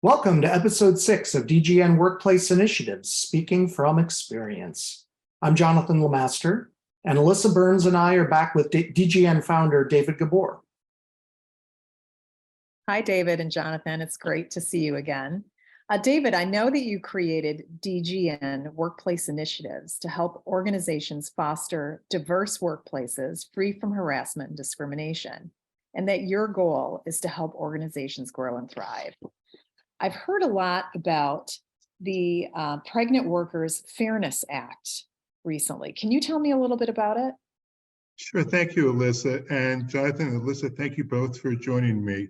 Welcome to episode 6 of DGN Workplace Initiatives, Speaking from Experience. I'm Jonathan Lemaster, and Alyssa Burns and I are back with DGN founder David Gabor. Hi, David and Jonathan. It's great to see you again. David, I know that you created DGN Workplace Initiatives to help organizations foster diverse workplaces free from harassment and discrimination, and that your goal is to help organizations grow and thrive. I've heard a lot about the Pregnant Workers Fairness Act recently. Can you tell me a little bit about it? Sure. Thank you, Alyssa. And Jonathan and Alyssa, thank you both for joining me.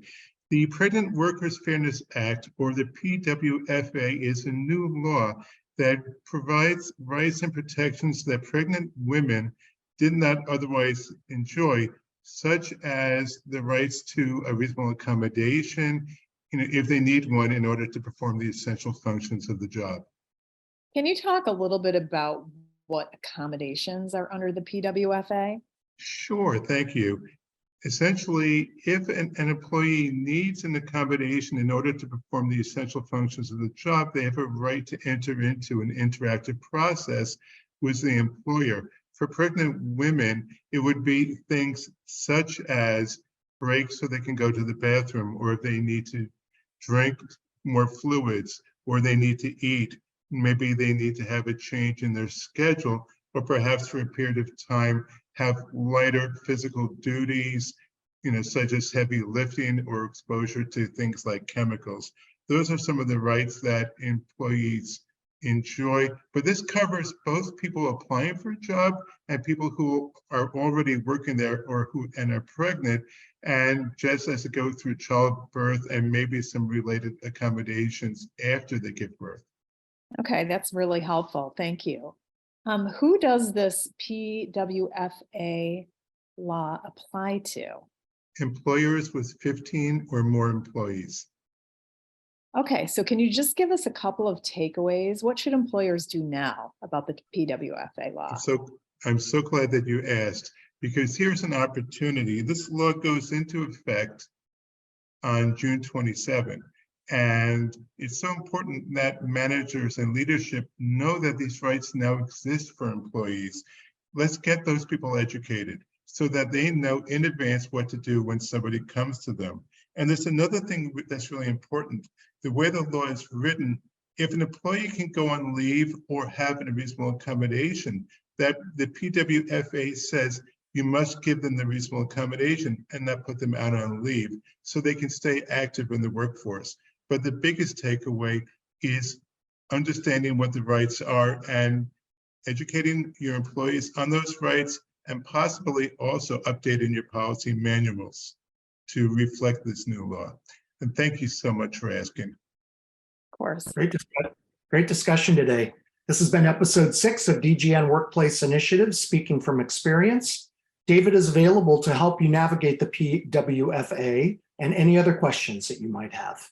The Pregnant Workers Fairness Act, or the PWFA, is a new law that provides rights and protections that pregnant women did not otherwise enjoy, such as the rights to a reasonable accommodation, if they need one in order to perform the essential functions of the job. Can you talk a little bit about what accommodations are under the PWFA? Sure, thank you. Essentially, if an employee needs an accommodation in order to perform the essential functions of the job, they have a right to enter into an interactive process with the employer. For pregnant women, it would be things such as breaks so they can go to the bathroom, or if they need to drink more fluids, or they need to eat. Maybe they need to have a change in their schedule, or perhaps for a period of time have lighter physical duties, such as heavy lifting or exposure to things like chemicals. Those are some of the rights that employees enjoy, but this covers both people applying for a job and people who are already working there or who are pregnant, and just as to go through childbirth and maybe some related accommodations after they give birth. Okay, that's really helpful. Thank you. Who does this PWFA law apply to? Employers with 15 or more employees. Okay, so can you just give us a couple of takeaways? What should employers do now about the PWFA law? I'm so glad that you asked, because here's an opportunity. This law goes into effect on June 27. And it's so important that managers and leadership know that these rights now exist for employees. Let's get those people educated so that they know in advance what to do when somebody comes to them. And there's another thing that's really important. The way the law is written, if an employee can go on leave or have a reasonable accommodation, that the PWFA says you must give them the reasonable accommodation and not put them out on leave so they can stay active in the workforce. But the biggest takeaway is understanding what the rights are and educating your employees on those rights, and possibly also updating your policy manuals to reflect this new law. And thank you so much for asking. Of course. Great discussion today. This has been episode 6 of DGN Workplace Initiatives, Speaking from Experience. David is available to help you navigate the PWFA and any other questions that you might have.